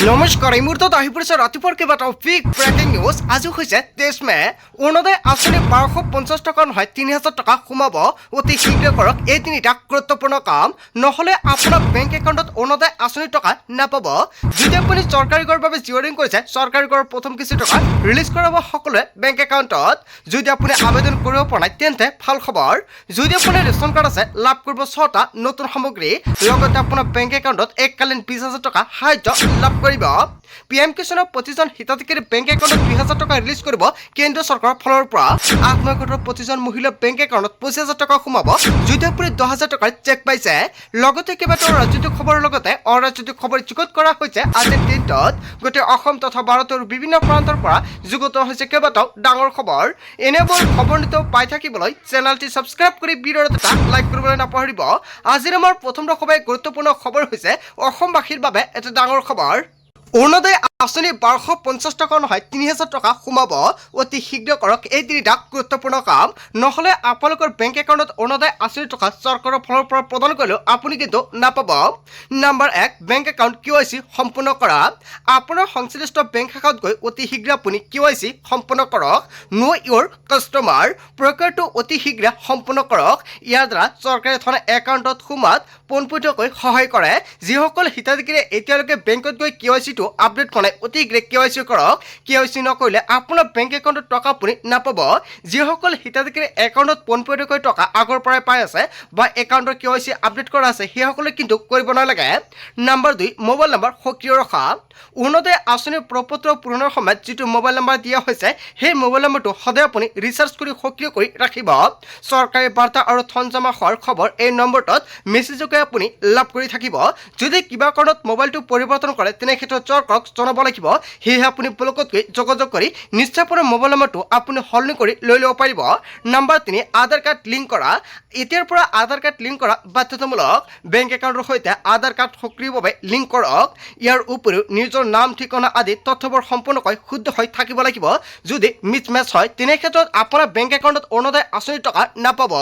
নমস্কাৰ এই মুহূৰ্তত আহি পৰিছে ৰাতিপুৱাৰ কেইবাটাও বিগ ব্ৰেকিং নিউজ। আজি হৈছে 23 মে। অৰুণোদয় আঁচনি 1250 টকা নহয় 3000 টকা সোমাব। অতি শীঘ্ৰে কৰক এই তিনিটা গুৰুত্বপূৰ্ণ কাম, নহ'লে আপোনাৰ বেংক একাউণ্টত অৰুণোদয় আঁচনিৰ টকা নাপাব। যদি আপুনি চৰকাৰী ঘৰৰ বাবে জিঅ'ৰিং কৰিছে, চৰকাৰী ঘৰৰ প্ৰথম কিছু টকা ৰিলিজ কৰাব সকলোৱে বেংক একাউণ্টত। যদি আপুনি আবেদন কৰিব পৰা নাই তেন্তে ভাল খবৰ। যদি আপোনাৰ ৰেচন কাৰ্ড আছে, লাভ কৰিব 6টা নতুন সামগ্ৰী, লগতে আপোনাৰ বেংক একাউণ্টত এককালীন 20,000 টকা সাহায্য লাভ কৰিব। PM কিষাণৰ প্ৰতিজন হিতাধিকাৰী বেংক একাউণ্টত 20,000 টকা ৰিলিজ কৰিব কেন্দ্ৰীয় চৰকাৰৰ ফালৰ পৰা। আত্মসহায়ক প্ৰতিজন মহিলাৰ বেংক একাউণ্টত 25,000 টকা সোমাব যদি আপুনি 10,000 টকাৰ চেক পাইছে। লগতে কেইবাটাও ৰাজনৈতিক খবৰৰ লগতে অৰাজনৈতিক খবৰ যুগুত কৰা হৈছে আজিৰ দিনটোত। গোটেই অসম তথা ভাৰতৰ বিভিন্ন প্ৰান্তৰ পৰা যুগুত হৈছে কেইবাটাও ডাঙৰ খবৰ। এনেবোৰ খবৰ নিতৌ পাই থাকিবলৈ চেনেলটি ছাবস্ক্ৰাইব কৰি ভিডিঅ'ত এটা লাইক কৰিবলৈ নাপাহৰিব। আজিৰ আমাৰ প্ৰথম সবাই গুৰুত্বপূৰ্ণ খবৰ হৈছে অসমবাসীৰ বাবে এটা ডাঙৰ খবৰ। অৰুণোদয় আঁচনি 1250 টকা নহয় 3000 টকা সোমাব। অতি শীঘ্ৰে কৰক এই তিনিটা গুৰুত্বপূৰ্ণ কাম, নহ'লে আপোনালোকৰ বেংক একাউণ্টত অৰুণোদয় আঁচনিৰ টকা চৰকাৰৰ ফালৰ পৰা প্ৰদান কৰিলেও আপুনি কিন্তু নাপাব। নম্বৰ 1, বেংক একাউণ্ট KYC সম্পূৰ্ণ কৰা। আপোনাৰ সংশ্লিষ্ট বেংক শাখাত গৈ অতি শীঘ্ৰে আপুনি KYC সম্পূৰ্ণ কৰক। নো ইউৰ কাষ্টমাৰ প্ৰক্ৰিয়াটো অতি শীঘ্ৰে সম্পূৰ্ণ কৰক। ইয়াৰ দ্বাৰা চৰকাৰী ধন একাউণ্টত সোমোৱাত পোনপটীয়াকৈ সহায় কৰে। যিসকল হিতাধিকাৰীয়ে এতিয়ালৈকে বেংকত গৈ KYC আপডেট কৰা নাই, অতি শীঘ্ৰে KYC কৰক। KYC নকৰিলে আপোনাৰ বেংক একাউণ্টত টকা আপুনি নাপাব। যিসকল হিতাধিকাৰী একাউণ্টত পোনপটীয়াকৈ টকা আগৰ পৰাই পাই আছে বা একাউণ্টৰ KYC আপডেট কৰা আছে, সেইসকলে কিন্তু কৰিব নালাগে। নম্বৰ 2, মোবাইল নম্বৰ সক্ৰিয় ৰখা। অৰুণোদয় আঁচনিৰ প্ৰপত্ৰ পূৰণৰ সময়ত যিটো মোবাইল নম্বৰ দিয়া হৈছে, সেই মোবাইল নম্বৰটো সদায় আপুনি ৰিচাৰ্জ কৰি সক্ৰিয় কৰি ৰাখিব। চৰকাৰী বাৰ্তা আৰু ধন জমা হোৱাৰ খবৰ এই নম্বৰটোত মেছেজযোগে আপুনি লাভ কৰি থাকিব। যদি কিবা কাৰণত মোবাইলটো পৰিৱৰ্তন কৰে তেনে ক্ষেত্ৰত চৰকাৰক জনাব লাগিব। সেয়েহে আপুনি ব্লকতকৈ যোগাযোগ কৰি নিশ্চয় আপোনাৰ মোবাইল নম্বৰটো আপুনি সলনি কৰি লৈ ল'ব পাৰিব। নম্বৰ 3, আধাৰ কাৰ্ড লিংক কৰা। এতিয়াৰ পৰা আধাৰ কাৰ্ড লিংক কৰা বাধ্যতামূলক। বেংক একাউণ্টৰ সৈতে আধাৰ কাৰ্ড সক্ৰিয়ভাৱে লিংক কৰক। ইয়াৰ উপৰিও নিজৰ নাম ঠিকনা আদি তথ্যবোৰ সম্পূৰ্ণকৈ শুদ্ধ হৈ থাকিব লাগিব। যদি মিছমেচ হয় তেনে ক্ষেত্ৰত আপোনাৰ বেংক একাউণ্টত অৰুণোদয় আঁচনিৰ টকা নাপাব।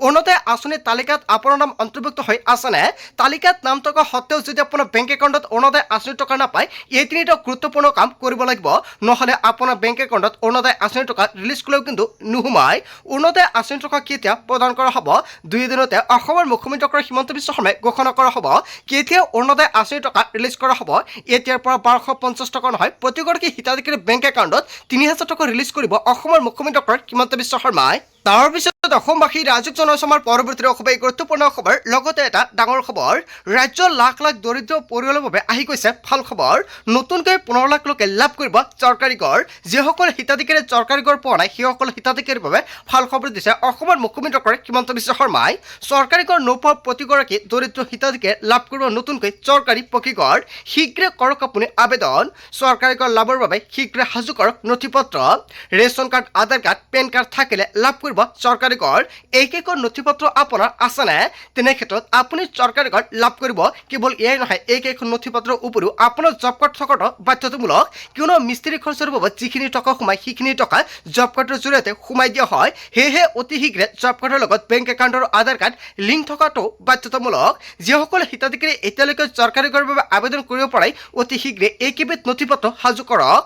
অৰুণোদয় আঁচনিৰ তালিকাত আপোনাৰ নাম অন্তৰ্ভুক্ত হৈ আছেনে? তালিকাত নাম থকা সত্ত্বেও যদি আপোনাৰ বেংক একাউণ্টত অৰুণোদয় আঁচনিৰ টকা নাপায়, এই তিনিটা গুৰুত্বপূৰ্ণ কাম কৰিব লাগিব, নহ'লে আপোনাৰ বেংক একাউণ্টত অৰুণোদয় আঁচনিৰ টকা ৰিলিজ কৰিলেও কিন্তু নোসোমায়। অৰুণোদয় আঁচনিৰ টকা কেতিয়া প্ৰদান কৰা হ'ব? 2 দিনতে অসমৰ মুখ্যমন্ত্ৰী ডক্টৰ হিমন্ত বিশ্ব শৰ্মাই ঘোষণা কৰা হ'ব কেতিয়া অৰুণোদয় আঁচনিৰ টকা ৰিলিজ কৰা হ'ব। এতিয়াৰ পৰা 1250 টকা নহয়, প্ৰতিগৰাকী হিতাধিকাৰী বেংক একাউণ্টত 3000 টকা ৰিলিজ কৰিব অসমৰ মুখ্যমন্ত্ৰী ডক্টৰ হিমন্ত বিশ্ব শৰ্মাই। তাৰ পিছত অসমবাসী ৰাজ্যিক জনসমাৰ পৰৱৰ্তী খুবেই গুৰুত্বপূৰ্ণ খবৰ, লগতে এটা ডাঙৰ খবৰ। ৰাজ্যৰ লাখ লাখ দৰিদ্ৰ পৰিয়ালৰ বাবে আহি গৈছে ভাল খবৰ। নতুনকৈ 15 লাখ লোকে লাভ কৰিব চৰকাৰী ঘৰ। যিসকল হিতাধিকাৰীয়ে চৰকাৰী ঘৰ পোৱা নাই, সেইসকল হিতাধিকাৰীৰ বাবে ভাল খবৰ দিছে অসমৰ মুখ্যমন্ত্ৰী ডক্টৰ হিমন্ত বিশ্ব শৰ্মাই। চৰকাৰী ঘৰ নোপোৱা প্ৰতিগৰাকী দৰিদ্ৰ হিতাধিকাৰীয়ে লাভ কৰিব নতুনকৈ চৰকাৰী পকী ঘৰ। শীঘ্ৰে কৰক আপুনি আবেদন। চৰকাৰী ঘৰ লাভৰ বাবে শীঘ্ৰে সাজু কৰক নথিপত্ৰ। ৰেচন কাৰ্ড, আধাৰ কাৰ্ড, পেন কাৰ্ড থাকিলে লাভ কৰিব চৰকাৰী ঘৰ। এইকেইখন নথিপত্ৰ আপোনাৰ আছেনে? তেনে ক্ষেত্ৰত আপুনি চৰকাৰী ঘৰ লাভ কৰিব। কেৱল এয়াই নহয়, এইকেইখন নথিপত্ৰৰ উপৰিও আপোনাৰ জব কাৰ্ড থকাটো বাধ্যতামূলক। কিয়নো মিস্ত্ৰী খৰচৰ বাবে যিখিনি টকা সোমায় সেইখিনি টকা জব কাৰ্ডৰ জৰিয়তে সোমাই দিয়া হয়। সেয়েহে অতি শীঘ্ৰে জব কাৰ্ডৰ লগত বেংক একাউণ্ট আৰু আধাৰ কাৰ্ড লিংক থকাটো বাধ্যতামূলক। যিসকল হিতাধিকাৰী এতিয়ালৈকে চৰকাৰী ঘৰৰ বাবে আবেদন কৰিব পৰাই অতি শীঘ্ৰে এইকেইবিধ নথিপত্ৰ সাজু কৰক।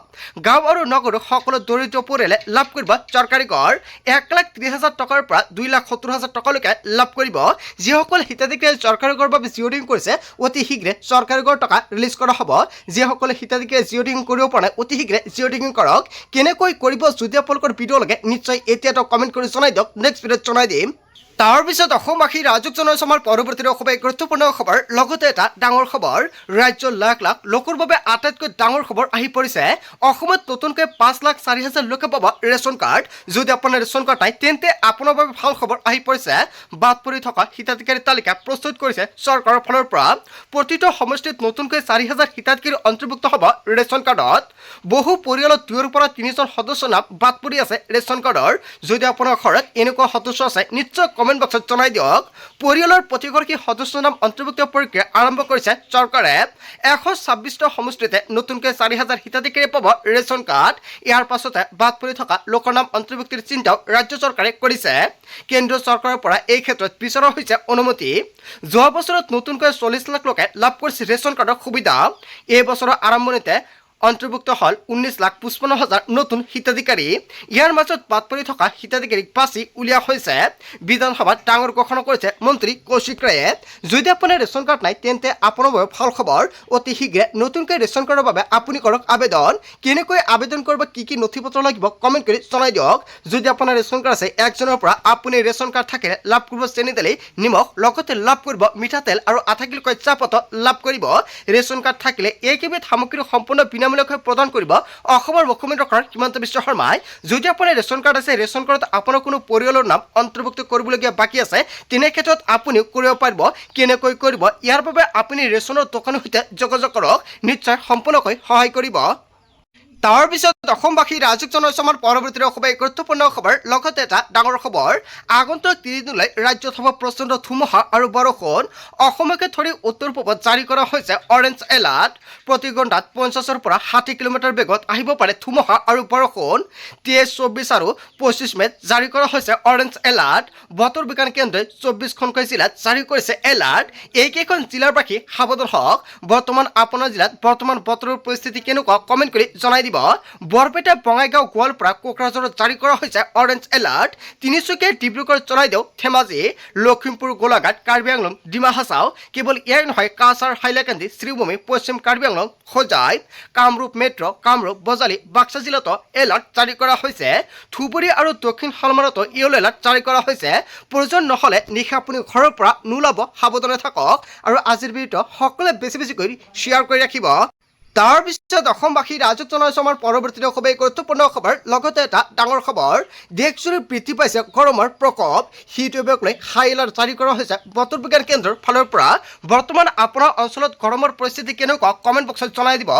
গাঁও আৰু নগৰৰ সকলো দৰিদ্ৰ পৰিয়ালে লাভ কৰিব চৰকাৰী ঘৰ। 1,30,000 টকাৰ পৰা 2,70,000 টকালৈকে লাভ কৰিব। যিসকল হিতাধিকাৰীয়ে চৰকাৰী ঘৰৰ বাবে জিঅ'ৰিং কৰিছে, অতি শীঘ্ৰে চৰকাৰী ঘৰ টকা ৰিলিজ কৰা হ'ব। যিসকলে হিতাধিকাৰীয়ে জিঅ'ৰিং কৰিব পৰা নাই, অতি শীঘ্ৰে জিঅ'ৰিং কৰক। কেনেকৈ কৰিব যদি আপোনালোকৰ ভিডিঅ' লাগে নিশ্চয় এতিয়াতো কমেণ্ট কৰি জনাই দিয়ক, নেক্সট ভিডিঅ'ত জনাই দিম। তাৰ পিছত অসমবাসী ৰাজুক জনসমাৰ পৰৱৰ্তী খুবেই গুৰুত্বপূৰ্ণ খবৰ, লগতে এটা ডাঙৰ খবৰ। ৰাজ্যৰ লাখ লাখ লোকৰ বাবে আটাইতকৈ ডাঙৰ খবৰ আহি পৰিছে। অসমত নতুনকৈ 5,04,000 লোকে পাব ৰেচন কাৰ্ড। যদি আপোনাৰ ৰেচন কাৰ্ড নাই তেন্তে আপোনাৰ বাবে ভাল খবৰ আহি পৰিছে। বাদ পৰি থকা হিতাধিকাৰীৰ তালিকা প্ৰস্তুত কৰিছে চৰকাৰৰ ফালৰ পৰা। প্ৰতিটো সমষ্টিত নতুনকৈ 4,000 হিতাধিকাৰী অন্তৰ্ভুক্ত হ'ব ৰেচন কাৰ্ডত। বহু পৰিয়ালত 2ৰ পৰা 3জন সদস্যৰ নাম বাদ পৰি আছে ৰেচন কাৰ্ডৰ। যদি আপোনাৰ ঘৰত এনেকুৱা সদস্য আছে নিশ্চয় কমেণ্ট বক্সত জনাই দিয়ক। পৰিয়ালৰ প্ৰতিগৰাকী সদস্যৰ নাম অন্তৰ্ভুক্ত প্ৰক্ৰিয়া আৰম্ভ কৰিছে চৰকাৰে। 126টা সমষ্টিতে নতুনকৈ 4,000 হিতাধিকাৰী পাব ৰেচন কাৰ্ড। ইয়াৰ পাছতে বাদ পৰি থকা লোকৰ নাম অন্তৰ্ভুক্তিৰ চিন্তাও ৰাজ্য চৰকাৰে কৰিছে। কেন্দ্ৰীয় চৰকাৰৰ পৰা এই ক্ষেত্ৰত বিচৰা হৈছে অনুমতি। যোৱা বছৰত নতুনকৈ 40 লাখ লোকে লাভ কৰিছে ৰেচন কাৰ্ডৰ সুবিধা। এই বছৰৰ আৰম্ভণিতে অন্তৰ্ভুক্ত হ'ল 19,55,000 নতুন হিতাধিকাৰী। ইয়াৰ মাজত বাদ পৰি থকা হিতাধিকাৰীক বাছি উলিওৱা হৈছে। বিধানসভাত ডাঙৰ ঘোষণা কৰিছে মন্ত্ৰী কৌশিক ৰায়ে। যদি আপোনাৰ ৰেচন কাৰ্ড নাই তেন্তে আপোনাৰ বাবে ভাল খবৰ। অতি শীঘ্ৰে নতুনকৈ ৰেচন কাৰ্ডৰ বাবে আপুনি কৰক আবেদন। কেনেকৈ আবেদন কৰিব, কি নথিপত্ৰ লাগিব কমেণ্ট কৰি জনাই দিয়ক। যদি আপোনাৰ ৰেচন কাৰ্ড আছে 1 জুনৰ পৰা আপুনি ৰেচন কাৰ্ড থাকিলে লাভ কৰিব চেনি দালি, নিমখ, লগতে লাভ কৰিব মিঠাতেল আৰু আধা কিলোকৈ চাহপাত লাভ কৰিব। ৰেচন কাৰ্ড থাকিলে এইকেইবিধ সামগ্ৰী সম্পূৰ্ণ বিনামূলীয়াকৈ প্ৰদান কৰিব অসমৰ মুখ্যমন্ত্ৰী ডক্টৰ হিমন্ত বিশ্ব শৰ্মাই। যদি আপোনাৰ ৰেচন কাৰ্ড আছে, ৰেচন কাৰ্ডত আপোনাৰ কোনো পৰিয়ালৰ নাম অন্তৰ্ভুক্ত কৰিবলগীয়া বাকী আছে, তেনে ক্ষেত্ৰত আপুনিও কৰিব পাৰিব। কেনেকৈ কৰিব, ইয়াৰ বাবে আপুনি ৰেচনৰ দোকানৰ সৈতে যোগাযোগ কৰক, নিশ্চয় সম্পূৰ্ণকৈ সহায় কৰিব। তাৰ পিছত অসমবাসী ৰাজক জনাইছে আমাৰ পৰৱৰ্তী খুবেই গুৰুত্বপূৰ্ণ খবৰ। লগতে এটা ডাঙৰ খবৰ, আগন্তুক 3 দিনলৈ ৰাজ্যত হ'ব প্ৰচণ্ড ধুমুহা আৰু বৰষুণ। অসমকে ধৰি উত্তৰ পূবত জাৰি কৰা হৈছে অৰেঞ্জ এলাৰ্ট। প্ৰতি ঘণ্টাত 50ৰ পৰা 60 কিলোমিটাৰ বেগত আহিব পাৰে ধুমুহা আৰু বৰষুণ। 23, 24 আৰু 25 মেত জাৰি কৰা হৈছে অৰেঞ্জ এলাৰ্ট। বতৰ বিজ্ঞান কেন্দ্ৰই 24খনকৈ জিলাত জাৰি কৰিছে এলাৰ্ট। এইকেইখন জিলাৰ বাসী সাৱধান হওক। বৰ্তমান আপোনাৰ জিলাত বৰ্তমান বতৰৰ পৰিস্থিতি কেনেকুৱা কমেণ্ট কৰি জনাই দিব। বৰপেটা, বঙাইগাঁও, গোৱালপাৰা, কোকৰাঝাৰত জাৰি কৰা হৈছে অৰেঞ্জ এলাৰ্ট। তিনিচুকীয়া, ডিব্ৰুগড়, চৰাইদেউ, ধেমাজি, লখিমপুৰ, গোলাঘাট, কাৰ্বি আংলং, ডিমা হাছাও। কেৱল ইয়াই নহয়, কাছাৰ, হাইলাকান্দি, শ্ৰীভূমি, পশ্চিম কাৰ্বি আংলং, হোজাই, কামৰূপ মেট্ৰ', কামৰূপ, বজালী, বাক্সা জিলাতো এলাৰ্ট জাৰি কৰা হৈছে। ধুবুৰী আৰু দক্ষিণ শালমাৰাতো য়েলো এলাৰ্ট জাৰি কৰা হৈছে। প্ৰয়োজন নহ'লে নিশা আপুনি ঘৰৰ পৰা নোলাব, সাৱধানে থাকক। আৰু আজিৰ ভিডিঅ'টো সকলোৱে বেছি কৰি শ্বেয়াৰ কৰি ৰাখিব। তাৰ পিছত অসমবাসী ৰাজক জনাইছে আমাৰ পৰৱৰ্তী খুবেই গুৰুত্বপূৰ্ণ খবৰ। লগতে এটা ডাঙৰ খবৰ, দেশজুৰি বৃদ্ধি পাইছে গৰমৰ প্ৰকোপ। শীতবেগক লৈ হাই এলাৰ্ট জাৰি কৰা হৈছে বতৰ বিজ্ঞান কেন্দ্ৰৰ ফালৰ পৰা। বৰ্তমান আপোনাৰ অঞ্চলত গৰমৰ পৰিস্থিতি কেনেকুৱা কমেণ্ট বক্সত জনাই দিব।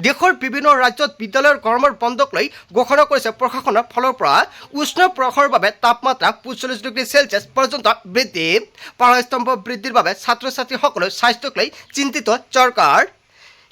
দেশৰ বিভিন্ন ৰাজ্যত বিদ্যালয়ৰ গৰমৰ বন্ধক লৈ ঘোষণা কৰিছে প্ৰশাসনৰ ফালৰ পৰা। উষ্ণ প্ৰৱাহৰ বাবে তাপমাত্ৰা 45 ডিগ্ৰী চেলছিয়াছ পৰ্যন্ত বৃদ্ধি। পাৰাস্তম্ভ বৃদ্ধিৰ বাবে ছাত্ৰ ছাত্ৰীসকলৰ স্বাস্থ্যক লৈ চিন্তিত চৰকাৰ।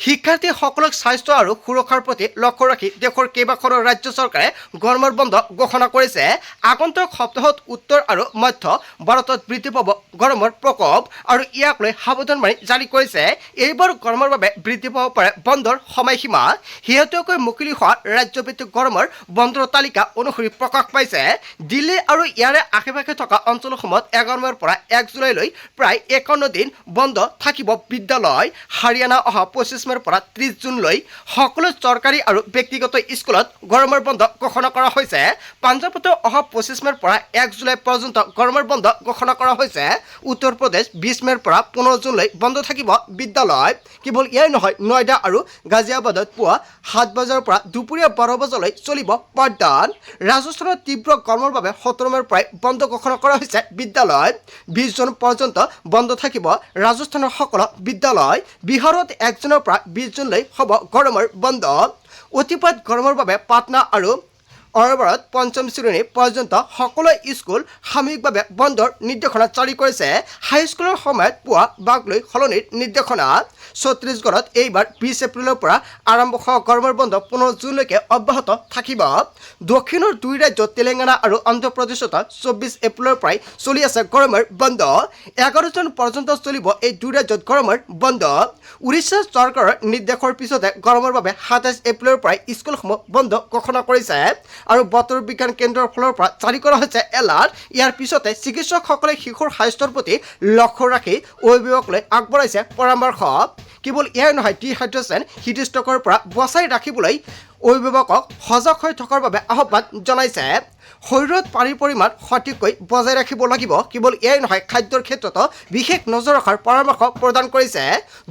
শিক্ষাৰ্থীসকলক স্বাস্থ্য আৰু সুৰক্ষাৰ প্ৰতি লক্ষ্য ৰাখি দেশৰ কেইবাখনো ৰাজ্য চৰকাৰে গৰমৰ বন্ধ ঘোষণা কৰিছে। আগন্তুক সপ্তাহত উত্তৰ আৰু মধ্য ভাৰতত বৃদ্ধি পাব গৰমৰ প্ৰকোপ আৰু ইয়াক লৈ সাৱধানবাণী জাৰি কৰিছে। এইবাৰ গৰমৰ বাবে বৃদ্ধি পাব পাৰে বন্ধৰ সময়সীমা। শেহতীয়াকৈ মুকলি হোৱা ৰাজ্যভিত্তিক গৰমৰ বন্ধৰ তালিকা অনুসৰি প্ৰকাশ পাইছে। দিল্লী আৰু ইয়াৰে আশে পাশে থকা অঞ্চলসমূহত 11 মেৰ পৰা 1 জুলাইলৈ প্ৰায় 51 দিন বন্ধ থাকিব বিদ্যালয়। হাৰিয়ানা অহা 25 মেৰ পৰা 30 জুনলৈ সকলো চৰকাৰী আৰু ব্যক্তিগত স্কুলত গৰমৰ বন্ধ ঘোষণা কৰা হৈছে। পাঞ্জাৱতো অহা 25 মেৰ পৰা 1 জুলাই পৰ্যন্ত গৰমৰ বন্ধ ঘোষণা কৰা হৈছে। উত্তৰ প্ৰদেশ 20 মেৰ পৰা 15 জুনলৈ বন্ধ থাকিব বিদ্যালয়। কেৱল ইয়াই নহয়, নয়ডা আৰু গাজিয়াবাদত পুৱা 7 বজাৰ পৰা দুপৰীয়া 12 বজালৈ চলিব পাঠদান। ৰাজস্থানত তীব্ৰ গৰমৰ বাবে 17 মেৰ পৰাই বন্ধ ঘোষণা কৰা হৈছে বিদ্যালয়। 20 জুন পৰ্যন্ত বন্ধ থাকিব ৰাজস্থানৰ সকলো বিদ্যালয়। বিহাৰত 1 জুনৰ পৰা 20 জুনলৈ হ'ব গৰমৰ বন্ধ। অতিপাত গৰমৰ বাবে পাটনা আৰু অৰবাৰত 5ম শ্ৰেণী পৰ্যন্ত সকলো স্কুল সাময়িকভাৱে বন্ধৰ নিৰ্দেশনা জাৰি কৰিছে। হাইস্কুলৰ সময়ত পুৱা বাঘ লৈ সলনিৰ নিৰ্দেশনা। ছত্তীশগড়ত এইবাৰ 20 এপ্ৰিলৰ পৰা আৰম্ভ হোৱা গৰমৰ বন্ধ 15 জুনলৈকে অব্যাহত থাকিব। দক্ষিণৰ 2 ৰাজ্য তেলেংগানা আৰু অন্ধ্ৰপ্ৰদেশত 24 এপ্ৰিলৰ পৰাই চলি আছে গৰমৰ বন্ধ। 11 জুন পৰ্যন্ত চলিব এই 2 ৰাজ্যত গৰমৰ বন্ধ। উৰিষ্যা চৰকাৰৰ নিৰ্দেশৰ পিছতে গৰমৰ বাবে 27 এপ্ৰিলৰ পৰাই স্কুলসমূহ বন্ধ ঘোষণা কৰিছে আৰু বতৰ বিজ্ঞান কেন্দ্ৰৰ ফালৰ পৰা জাৰি কৰা হৈছে এলাৰ্ট। ইয়াৰ পিছতে চিকিৎসকসকলে শিশুৰ স্বাস্থ্যৰ প্ৰতি লক্ষ্য ৰাখি অভিভাৱকলৈ আগবঢ়াইছে পৰামৰ্শ। কেৱল ইয়াই নহয়, ডিহাইড্ৰেশ্যন, হিটষ্ট্ৰকৰ পৰা বচাই ৰাখিবলৈ অভিভাৱকক সজাগ হৈ থকাৰ বাবে আহ্বান জনাইছে। শৰীৰত পানীৰ পৰিমাণ সঠিককৈ বজাই ৰাখিব লাগিব। কেৱল এয়াই নহয়, খাদ্যৰ ক্ষেত্ৰতো বিশেষ নজৰ ৰখাৰ পৰামৰ্শ প্ৰদান কৰিছে।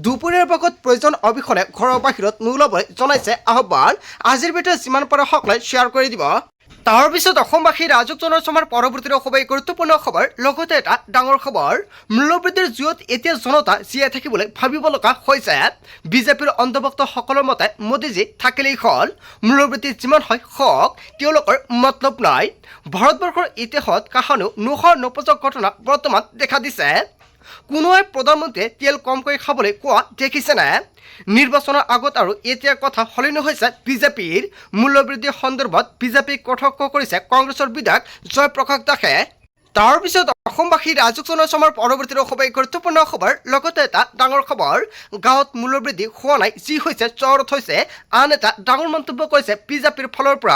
দুপৰীয়াৰ ভাগত প্ৰয়োজন অবিহনে ঘৰৰ বাহিৰত নোলাবলৈ জনাইছে আহ্বান। আজিৰ ভিডিঅ' যিমান পাৰে সকলোৱে শ্বেয়াৰ কৰি দিব। তাৰ পিছত অসমবাসী ৰাজক জনসভাৰ পৰৱৰ্তী খুবেই গুৰুত্বপূৰ্ণ খবৰ লগতে এটা ডাঙৰ খবৰ মূল্যবৃদ্ধিৰ জুয়ত এতিয়া জনতা জীয়াই থাকিবলৈ ভাবিব লগা হৈছে বিজেপিৰ অন্তৰ্ভুক্তসকলৰ মতে মোদীজী থাকিলেই হ'ল মূল্যবৃদ্ধি যিমান হয় হওক তেওঁলোকৰ মতলব নাই ভাৰতবৰ্ষৰ ইতিহাসত কাহানো নপোজা ঘটনা বৰ্তমান দেখা দিছে কোনোৱে প্ৰধানমন্ত্ৰীয়ে তেল কমকৈ খাবলৈ কোৱা দেখিছেনে নিৰ্বাচনৰ আগত আৰু এতিয়া কথা সলনি হৈছে বিজেপিৰ মূল্যবৃদ্ধি সন্দৰ্ভত বিজেপিক কটাক্ষ কৰিছে কংগ্ৰেছৰ বিধায়ক জয়প্ৰকাশ দাসে তাৰ পিছত অসমবাসী ৰাজক জনসভাৰ পৰৱৰ্তী খুবেই গুৰুত্বপূৰ্ণ খবৰ লগতে এটা ডাঙৰ খবৰ গাঁৱত মূল্যবৃদ্ধি হোৱা নাই যি হৈছে চহৰত হৈছে আন এটা ডাঙৰ মন্তব্য কৰিছে বিজেপিৰ ফালৰ পৰা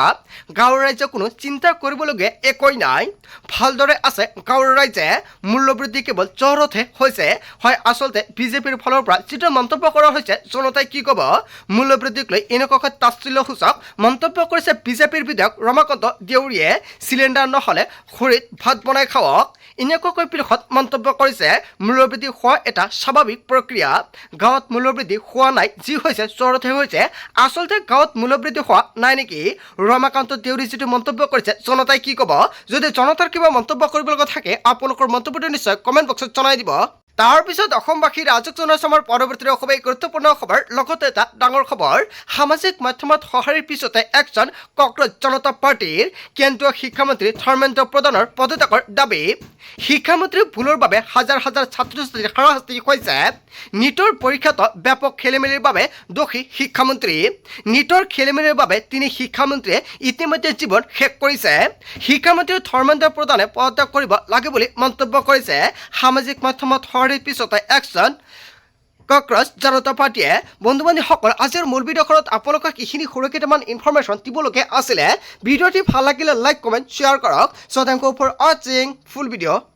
গাঁৱৰ ৰাইজে কোনো চিন্তা কৰিবলগীয়া একোৱেই নাই ভালদৰে আছে গাঁৱৰ ৰাইজে মূল্যবৃদ্ধি কেৱল চহৰতহে হৈছে হয় আচলতে বিজেপিৰ ফালৰ পৰা যিটো মন্তব্য কৰা হৈছে জনতাই কি ক'ব মূল্যবৃদ্ধিক লৈ এনেকুৱাকৈ তাচ্ছিল্যসূচক মন্তব্য কৰিছে বিজেপিৰ বিধায়ক ৰমাকান্ত দেউৰীয়ে চিলিণ্ডাৰ নহ'লে খৰিত ভাত বনাই খাওক এনেকুৱাকৈ পৃথক মন্তব্য কৰিছে মূল্যবৃদ্ধি হোৱা এটা স্বাভাৱিক প্ৰক্ৰিয়া গাঁৱত মূল্যবৃদ্ধি হোৱা নাই যি হৈছে চহৰতহে হৈছে আচলতে গাঁৱত মূল্যবৃদ্ধি হোৱা নাই নেকি ৰমাকান্ত দেউৰী যিটো মন্তব্য কৰিছে জনতাই কি ক'ব যদি জনতাৰ কিবা মন্তব্য কৰিবলগা থাকে আপোনালোকৰ মন্তব্যটো নিশ্চয় কমেণ্ট বক্সত জনাই দিব তাৰ পিছত অসমবাসী ৰাজক জনসভাৰ পৰৱৰ্তী খুবেই গুৰুত্বপূৰ্ণ খবৰ লগতে এটা ডাঙৰ খবৰ সামাজিক মাধ্যমত সঁহাৰিৰ পিছতে একজন কংগ্ৰেছ জনতা পাৰ্টীৰ কেন্দ্ৰীয় শিক্ষামন্ত্ৰী ধৰ্মেন্দ্ৰ প্ৰধানৰ পদত্যাগৰ দাবী শিক্ষামন্ত্ৰীৰ ভুলৰ বাবে হাজাৰ হাজাৰ ছাত্ৰ ছাত্ৰীৰ হাৰাশাস্তি হৈছে নীটৰ পৰীক্ষাত ব্যাপক খেলিমেলিৰ বাবে দোষী শিক্ষামন্ত্ৰী নীটৰ খেলিমেলিৰ বাবে তিনি শিক্ষামন্ত্ৰীয়ে ইতিমধ্যে জীৱন শেষ কৰিছে শিক্ষামন্ত্ৰী ধৰ্মেন্দ্ৰ প্ৰধানে পদত্যাগ কৰিব লাগে বুলি মন্তব্য কৰিছে সামাজিক মাধ্যমত সঁহাৰিৰ পিছতে একজন কংগ্ৰেছ জনতা পাৰ্টীয়ে বন্ধু বান্ধৱীসকল আজিৰ মূল ভিডিঅ'খনত আপোনালোকক এইখিনি সৰু কেইটামান ইনফৰমেশ্যন দিবলগীয়া আছিলে ভিডিঅ'টি ভাল লাগিলে লাইক কমেণ্ট শ্বেয়াৰ কৰক চ' থেংক ইউ ফৰ ৱাচিং ফুল ভিডিঅ'